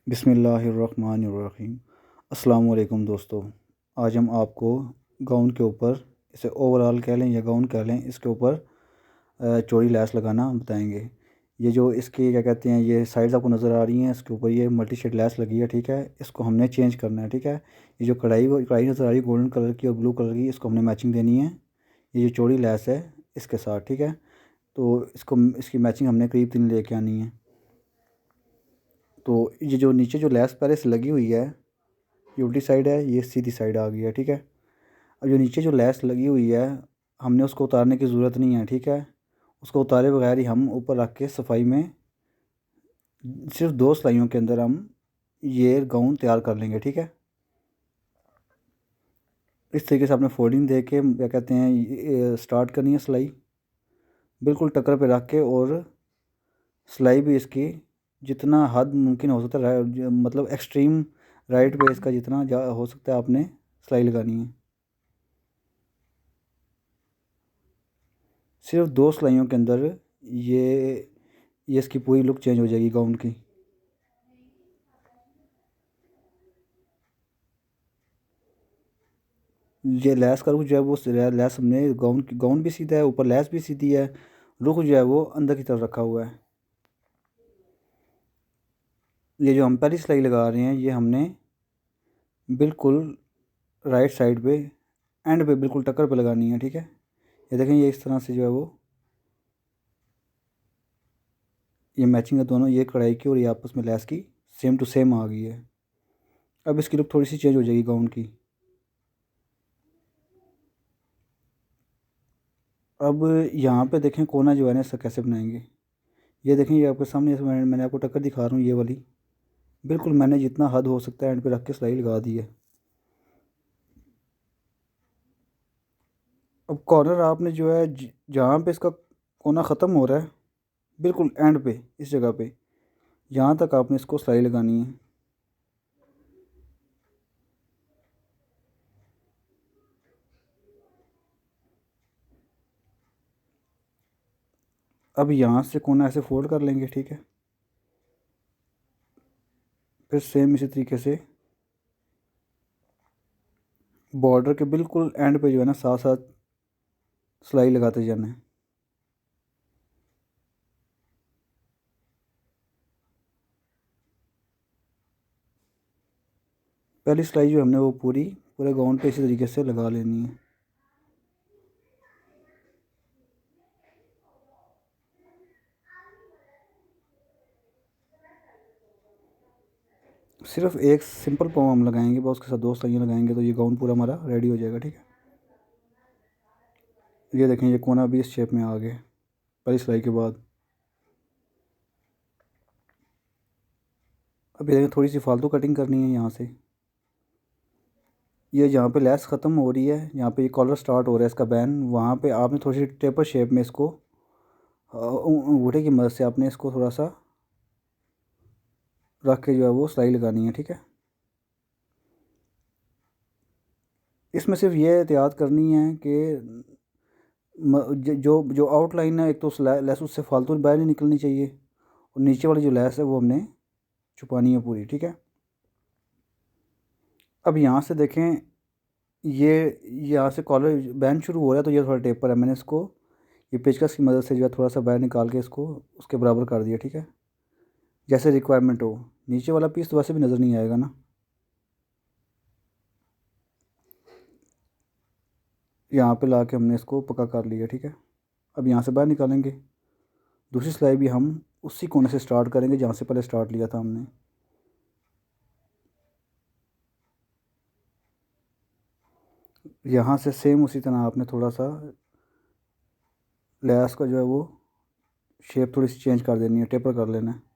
बिस्मिल्लाहिर्रहमानिर्रहीम। अस्सलाम वालेकुम दोस्तों। आज हम आपको गाउन के ऊपर, इसे ओवरऑल कह लें या गाउन कह लें, इसके ऊपर चौड़ी लैस लगाना बताएंगे। ये जो इसकी क्या कहते हैं, ये साइड्स आपको नज़र आ रही हैं, इसके ऊपर ये मल्टी शेड लैस लगी है, ठीक है। इसको हमने चेंज करना है, ठीक है। ये जो कढ़ाई कढ़ाई नज़र आ रही है गोल्डन कलर की और ब्लू कलर की, इसको हमने मैचिंग देनी है। ये जो चौड़ी लैस है इसके साथ, ठीक है। तो इसकी मैचिंग हमने करीब 3 लेके आनी है। तो ये जो नीचे जो लैस पहले से लगी हुई है, ये उल्टी साइड है, ये सीधी साइड आ गई है, ठीक है। अब जो नीचे जो लैस लगी हुई है, हमने उसको उतारने की ज़रूरत नहीं है, ठीक है। उसको उतारे बगैर ही हम ऊपर रख के सफाई में सिर्फ 2 सिलाइयों के अंदर हम ये गाउन तैयार कर लेंगे, ठीक है। इस तरीके से आपने फोल्डिंग दे के क्या कहते हैं स्टार्ट करनी है सिलाई, बिल्कुल टक्कर पे रख के, और सिलाई भी इसकी जितना हद मुमकिन हो सकता है, मतलब एक्सट्रीम राइट पे इसका जितना हो सकता है आपने सिलाई लगानी है। सिर्फ 2 सिलाइयों के अंदर ये ये इसकी पूरी लुक चेंज हो जाएगी गाउन की। ये लैस का रुख जो है वो लैस हमने गाउन भी सीधा है, ऊपर लैस भी सीधी है, रुख जो है वो अंदर की तरफ रखा हुआ है। ये जो हम पहली सिलाई लगा रहे हैं, ये हमने बिल्कुल राइट साइड पे एंड पे बिल्कुल टक्कर पे लगानी है, ठीक है। ये देखें, ये इस तरह से जो है वो ये मैचिंग है, दोनों ये कढ़ाई की और ये आपस में लैस की सेम टू सेम आ गई है। अब इसकी लुक थोड़ी सी चेंज हो जाएगी गाउन की। अब यहाँ पे देखें कोना जो है ना, इसका कैसे बनाएंगे। ये देखें, ये आपके सामने मैंने आपको टक्कर दिखा रहा हूँ, ये वाली बिल्कुल मैंने जितना हद हो सकता है एंड पे रख के सिलाई लगा दी है। अब कॉर्नर आपने जो है जहाँ पे इसका कोना ख़त्म हो रहा है, बिल्कुल एंड पे इस जगह पे, यहाँ तक आपने इसको सिलाई लगानी है। अब यहाँ से कोना ऐसे फोल्ड कर लेंगे, ठीक है। फिर सेम इसी तरीके से बॉर्डर के बिल्कुल एंड पे जो है ना, साथ साथ सिलाई लगाते जाना है। पहली सिलाई जो हमने वो पूरे गाउन पे इसी तरीके से लगा लेनी है। सिर्फ एक सिंपल पाँव हम लगाएंगे, बस उसके साथ 2 सिलाइयाँ लगाएंगे तो ये गाउन पूरा हमारा रेडी हो जाएगा, ठीक है। ये देखें, ये कोना भी इस शेप में आ गया पहली सिलाई के बाद। अब ये देखें, थोड़ी सी फालतू कटिंग करनी है यहाँ से। ये जहाँ पे लेस ख़त्म हो रही है, यहाँ पे ये कॉलर स्टार्ट हो रहा है इसका बैन, वहाँ पे आपने थोड़ी सी टेपर शेप में इसको अंगूठे की मदद से आपने इसको थोड़ा सा रख के जो है वो सिलाई लगानी है, ठीक है। इसमें सिर्फ ये एहतियात करनी है कि जो जो आउटलाइन है, एक तो लेस उससे फालतू बाहर नहीं निकलनी चाहिए, और नीचे वाली जो लेस है वो हमने छुपानी है पूरी, ठीक है। अब यहाँ से देखें, ये यहाँ से कॉलर बैंड शुरू हो रहा है, तो ये थोड़ा टेपर है, मैंने इसको ये पेचकस की मदद से जो है थोड़ा सा बाहर निकाल के इसको उसके बराबर कर दिया, ठीक है। जैसे रिक्वायरमेंट हो, नीचे वाला पीस तो वैसे भी नज़र नहीं आएगा ना। यहाँ पे ला के हमने इसको पक्का कर लिया, ठीक है। अब यहाँ से बाहर निकालेंगे, दूसरी सिलाई भी हम उसी कोने से स्टार्ट करेंगे जहाँ से पहले स्टार्ट लिया था हमने। यहाँ से सेम उसी तरह आपने थोड़ा सा लेस का जो है वो शेप थोड़ी सी चेंज कर देनी है, टेपर कर लेना है।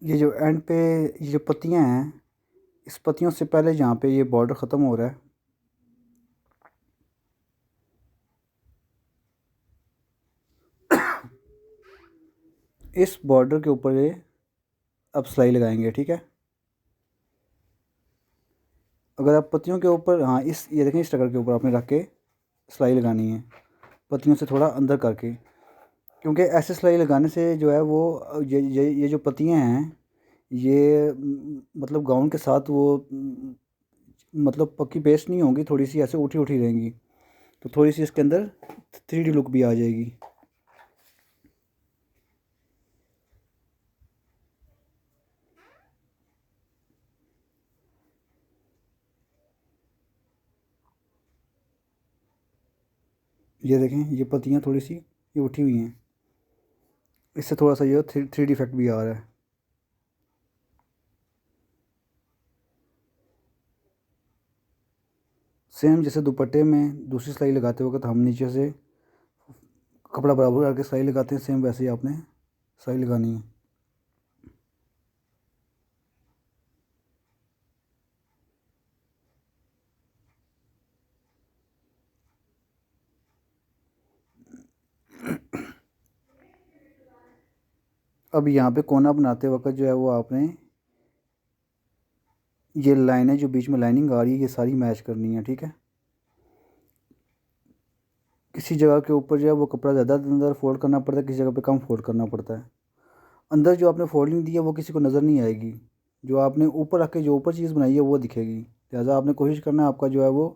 ये जो एंड पे ये जो पत्तियाँ हैं, इस पत्तियों से पहले जहाँ पे ये बॉर्डर ख़त्म हो रहा है, इस बॉर्डर के ऊपर ये अब सिलाई लगाएंगे, ठीक है। अगर आप पत्तियों के ऊपर, हाँ, ये देखें, इस टगर के ऊपर आपने रख के सिलाई लगानी है, पत्तियों से थोड़ा अंदर करके, क्योंकि ऐसे सिलाई लगाने से जो है वो ये जो पत्तियां हैं ये मतलब गाउन के साथ वो मतलब पक्की पेस्ट नहीं होंगी, थोड़ी सी ऐसे उठी उठी रहेंगी, तो थोड़ी सी इसके अंदर 3D लुक भी आ जाएगी। ये देखें, ये पत्तियां थोड़ी सी ये उठी हुई हैं, इससे थोड़ा सा ये 3D इफेक्ट भी आ रहा है। सेम जैसे दुपट्टे में दूसरी सिलाई लगाते वक्त हम नीचे से कपड़ा बराबर करके सिलाई लगाते हैं, सेम वैसे ही आपने सिलाई लगानी है। अब यहाँ पे कोना बनाते वक्त जो है वो आपने ये लाइनें जो बीच में लाइनिंग आ रही है ये सारी मैच करनी है, ठीक है। किसी जगह के ऊपर जो है वो कपड़ा ज़्यादा अंदर फोल्ड करना पड़ता है, किसी जगह पे कम फोल्ड करना पड़ता है। अंदर जो आपने फोल्डिंग दी है वो किसी को नज़र नहीं आएगी, जो आपने ऊपर रख के जो ऊपर चीज़ बनाई है वो दिखेगी। लिहाजा आपने कोशिश करना है आपका जो है वो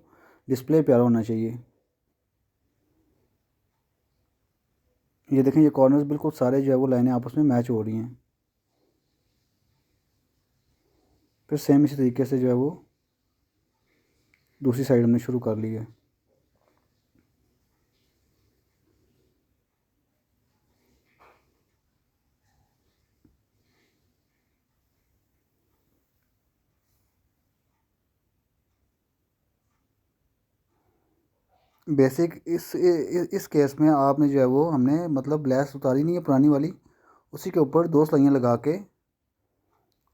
डिस्प्ले प्यारा होना चाहिए। ये देखें, ये कॉर्नर्स बिल्कुल सारे जो है वो लाइनें आपस में मैच हो रही हैं। फिर सेम इसी तरीके से जो है वो दूसरी साइड हमने शुरू कर ली है। बेसिक इस केस में आपने जो है वो हमने मतलब लेस उतारी नहीं है पुरानी वाली, उसी के ऊपर 2 सिलाइयाँ लगा के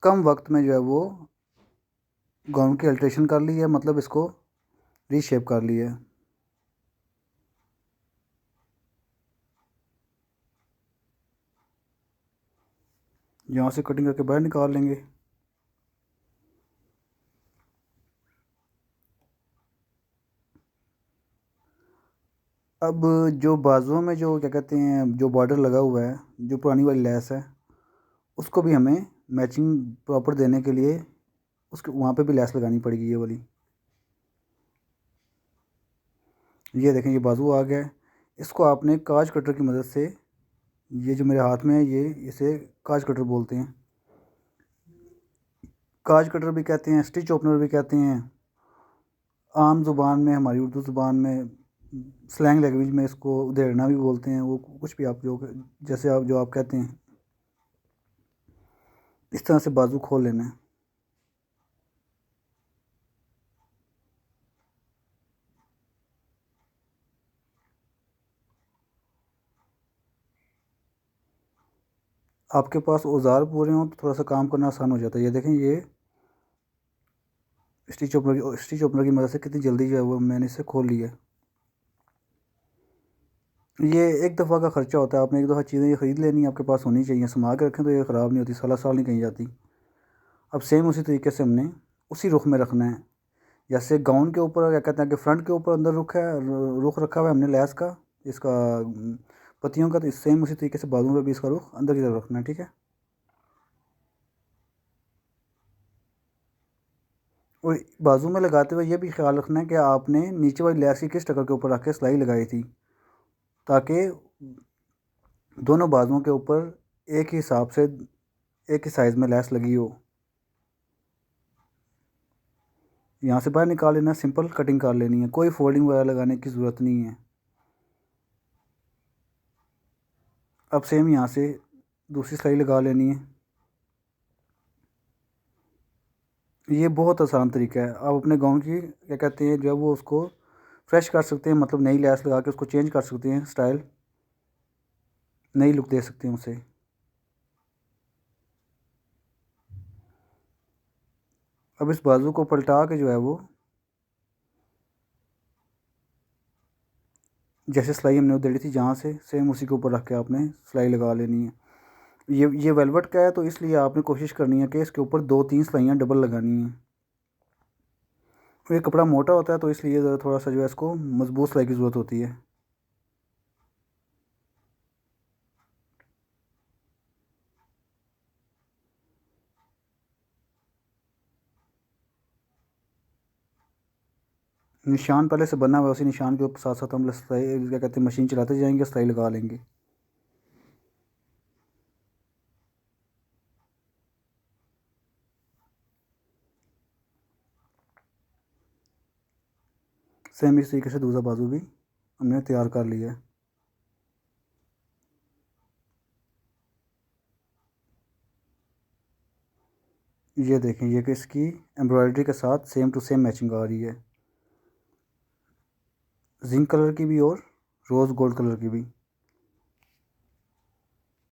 कम वक्त में जो है वो गाउन की अल्ट्रेशन कर ली है, मतलब इसको रीशेप कर ली है। यहाँ से कटिंग करके बाहर निकाल लेंगे। अब जो बाजुओं में जो क्या कहते हैं जो बॉर्डर लगा हुआ है, जो पुरानी वाली लेस है, उसको भी हमें मैचिंग प्रॉपर देने के लिए उसके वहाँ पे भी लेस लगानी पड़ेगी, ये वाली। ये देखें, ये बाजू आ गया है, इसको आपने काज कटर की मदद से, ये जो मेरे हाथ में है ये, इसे काज कटर बोलते हैं। काज कटर भी कहते हैं, स्टिच ओपनर भी कहते हैं, आम ज़ुबान में, हमारी उर्दू ज़ुबान में, स्लैंग लैंग्वेज में इसको उधेड़ना भी बोलते हैं, वो कुछ भी आप जो जैसे आप जो आप कहते हैं। इस तरह से बाजू खोल लेना है। आपके पास औजार पूरे हों तो थोड़ा सा काम करना आसान हो जाता है। ये देखें, ये स्टिच ओपनर की मदद से कितनी जल्दी जो है वो मैंने इसे खोल लिया। ये एक दफ़ा का ख़र्चा होता है, आपने एक दफ़ा चीज़ें ये ख़रीद लेनी, आपके पास होनी चाहिए, संभाल के रखें तो ये ख़राब नहीं होती, साला साल नहीं कहीं जाती। अब सेम उसी तरीके से हमने उसी रुख में रखना है। जैसे गाउन के ऊपर क्या कहते हैं कि फ्रंट के ऊपर अंदर रुख है, रुख रखा हुआ है हमने लेस का, इसका पत्तियों का, तो सेम उसी तरीके से बाजू में भी इसका रुख अंदर की तरफ रखना है, ठीक है। और बाजू में लगाते हुए ये भी ख्याल रखना है कि आपने नीचे वाली लेस की किस टक्कर के ऊपर रख के सिलाई लगाई थी, ताकि दोनों बाजुओं के ऊपर एक ही हिसाब से एक ही साइज़ में लेस लगी हो। यहाँ से बाहर निकाल लेना, सिंपल कटिंग कर लेनी है, कोई फोल्डिंग वगैरह लगाने की ज़रूरत नहीं है। अब सेम यहाँ से दूसरी सिलाई लगा लेनी है। ये बहुत आसान तरीका है, आप अपने गाउन की क्या कहते हैं जो है वो उसको फ्रेश कर सकते हैं, मतलब नई लेस लगा के उसको चेंज कर सकते हैं, स्टाइल नई लुक दे सकते हैं उसे। अब इस बाजू को पलटा के जो है वो जैसे सिलाई हमने उधेड़ी थी जहाँ से, सेम उसी के ऊपर रख के आपने सिलाई लगा लेनी है। ये वेलवेट का है, तो इसलिए आपने कोशिश करनी है कि इसके ऊपर 2-3 सिलाइयाँ डबल लगानी हैं। ये कपड़ा मोटा होता है, तो इसलिए ज़रा थोड़ा सा जो है इसको मजबूत सिलाई की ज़रूरत होती है। निशान पहले से बना हुआ है, उसी निशान के साथ साथ हम सिलाई क्या कहते हैं मशीन चलाते जाएंगे, सिलाई लगा लेंगे। सेम इस तरीके से दूसरा बाजू भी हमने तैयार कर लिया है। ये देखें, ये कि इसकी एम्ब्रॉयडरी के साथ सेम टू सेम मैचिंग आ रही है, जिंक कलर की भी और रोज़ गोल्ड कलर की भी।